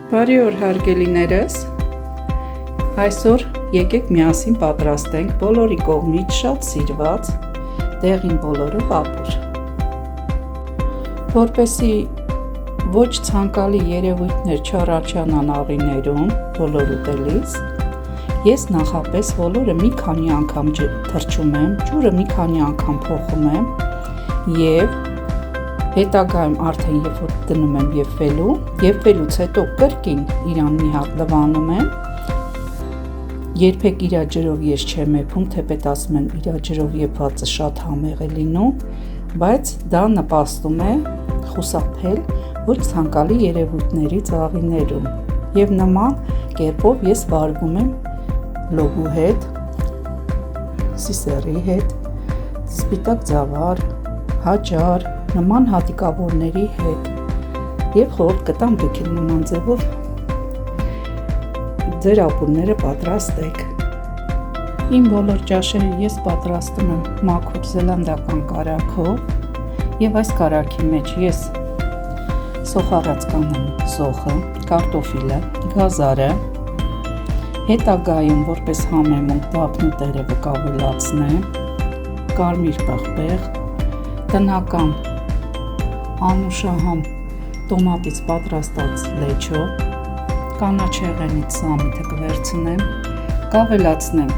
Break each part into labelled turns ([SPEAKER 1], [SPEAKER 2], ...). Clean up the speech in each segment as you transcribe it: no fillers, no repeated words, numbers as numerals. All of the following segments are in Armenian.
[SPEAKER 1] Բարի օր հարգելիներս, այսօր եկեք միասին պատրաստենք բոլորի կողմից շատ սիրված դեղին բոլորը պապուր։ Որպեսզի ոչ ցանկալի երևույթներ չառաջանան աղիներում բոլոր ուտելիս, ես նախապես բոլորը մի քանի անգամ թրջում եմ, ջուրը մի քանի անգամ փոխում եմ և հետագայում արդեն երբ որ դնում եմ եփվելուց հետո կրկին իրան մի հատ լվանում եմ, երբեք իրա ջրով ես չեմ եփում, թեպետ ասում են իրա ջրով եփվածը շատ համեղ է լինում, բայց դա նպաստում է խուսափել ոչ ցանկալի երևույթներից աղիներում և նման կերպով ես վարվում եմ լոբու հետ, սիսեռի հետ, սպիտակ ձավար, հաճար, նման հատիկավորների հետ և խորհուրդ կտամ դուք էլ նման ձևով ձեր ապուրները պատրաստեք։ Իմ բոլոր ճաշերը ես պատրաստում եմ մաքուր զելանդական կարագով և այս կարագի մեջ ես սոխառած կանեմ սոխը, կարտոֆիլը, գազարը, հետագայում որպես համեմունք դափնու տերևը կավելացնեմ, կարմիր պղպեղ, տնական անուշահամ տոմատից պատրաստած լեչո, կանաչեղենից սամիթը կվերցնեմ, կավելացնեմ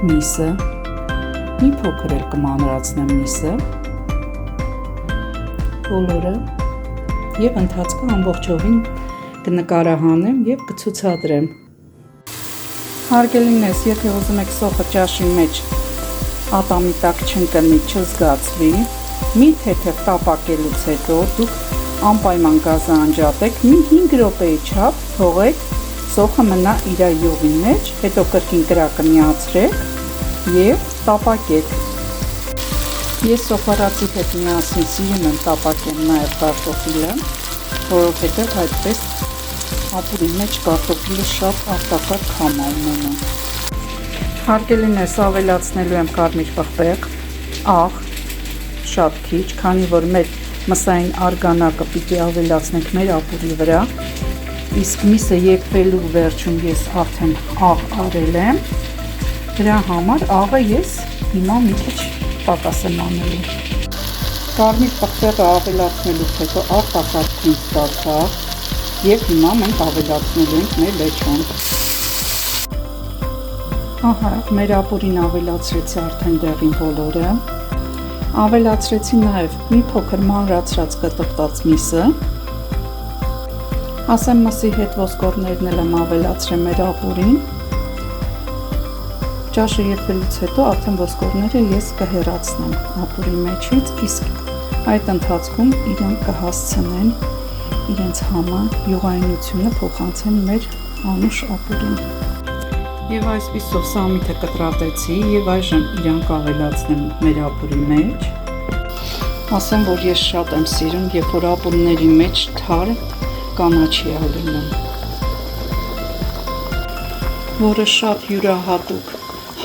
[SPEAKER 1] միսը, մի փոքր էլ կմանրացնեմ միսը, բոլորը և ընթացքը ամբողջովին կնկարահանեմ և կցուցադրեմ։ Հարգելիներս, եթե ուզում եք սոխը ճաշի մեջ ատամի տակ չընկնի, չզգացվի, մի թեթև տապակելուց հետո դուք անպայման գազը անջատեք, մի 5 րոպեի չափ թողեք սոխը մնա իր յուղի մեջ, հետո կրկին կրակը միացրեք և տապակեք։ Ես սոխառածի հետ միասին սիրում եմ տապակեմ նաև կարտոֆիլը, որովհետև այդպես ապուրի մեջ կարտոֆիլը շատ արտակարգ քամ է ունենում։ Հարգելիներս, ավելացնելու եմ կարմիր պղպեղ, աղ, շատ քիչ, քանի որ մեր մսային արգանակը պիտի ավելացնենք մեր ապուրի վրա, իսկ միսը եփվելու վերջում ես արդեն աղ արել եմ, դրա համար աղը ես հիմա մի քիչ պակաս եմ անելու։ Կարմիր պղպեղը ավելացնելուց հետո արտակարգին ստացավ և հիմա մենք ավելացնելու ենք մեր լեչոն։ Ահա, մեր ապուրին ավելացրեցի արդեն դեղին բոլորը, ավելացրեցի նաև մի փոքր մանրացրած կտրատած միսը, ասեմ մսի հետ ոսկորներն էլ եմ ավելացրել մեր ապուրին, ճաշը եփվելուց հետո արդեն ոսկորները ես կհեռացնեմ ապուրի մեջից, իսկ այդ ընթացքում իրանք կհասցնեն իրենց համը յուղայնությունը փոխանցեն մեր անուշ ապուրին։ Եվ այսպիսով սամիթը կտրատեցի և այժմ իրանք ավելացնեմ մեր ապուրի մեջ։ Ասեմ, որ ես շատ եմ սիրում, երբ որ ապուրների մեջ թարմ կանաչի է լինում, որը շատ յուրահատուկ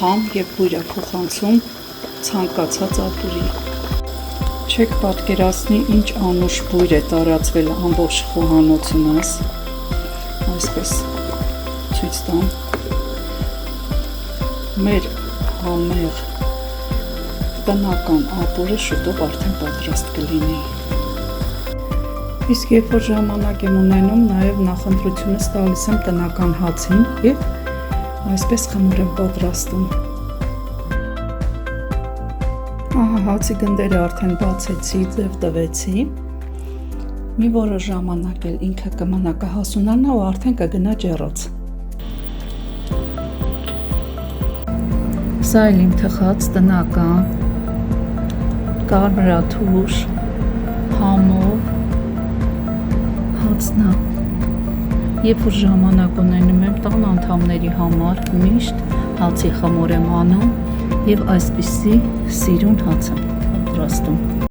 [SPEAKER 1] համ և բույր է փոխանցում ցանկացած ապուրի։ Չեք պատկերացնի ինչ անուշ բույր է տարածվել ամբողջ խոհանոցումս, այսպես ցույց տամ։ Մեր համեղ տնական ապուրը շուտով արդեն պատրաստ կլինի։ Իսկ երբ որ ժամանակ եմ ունենում, նաև նախընտրությունս տալիս եմ տնական հացին և այսպես խմոր եմ պատրաստում։ Ահա, հացի գնդերը արդեն բացեցի, ձև տվեցի։ Մի որոշ ժամանակ էլ ինքը կմնա կհասունանա ու արդեն կգնա ջեռոց։ Սա էլ իմ թխած տնական կարմրաթուր համով հացն է։ Երբ որ ժամանակ ունենում եմ տան անդամների համար միշտ հացի խմոր եմ անում և այսպիսի սիրուն հաց եմ պատրաստում։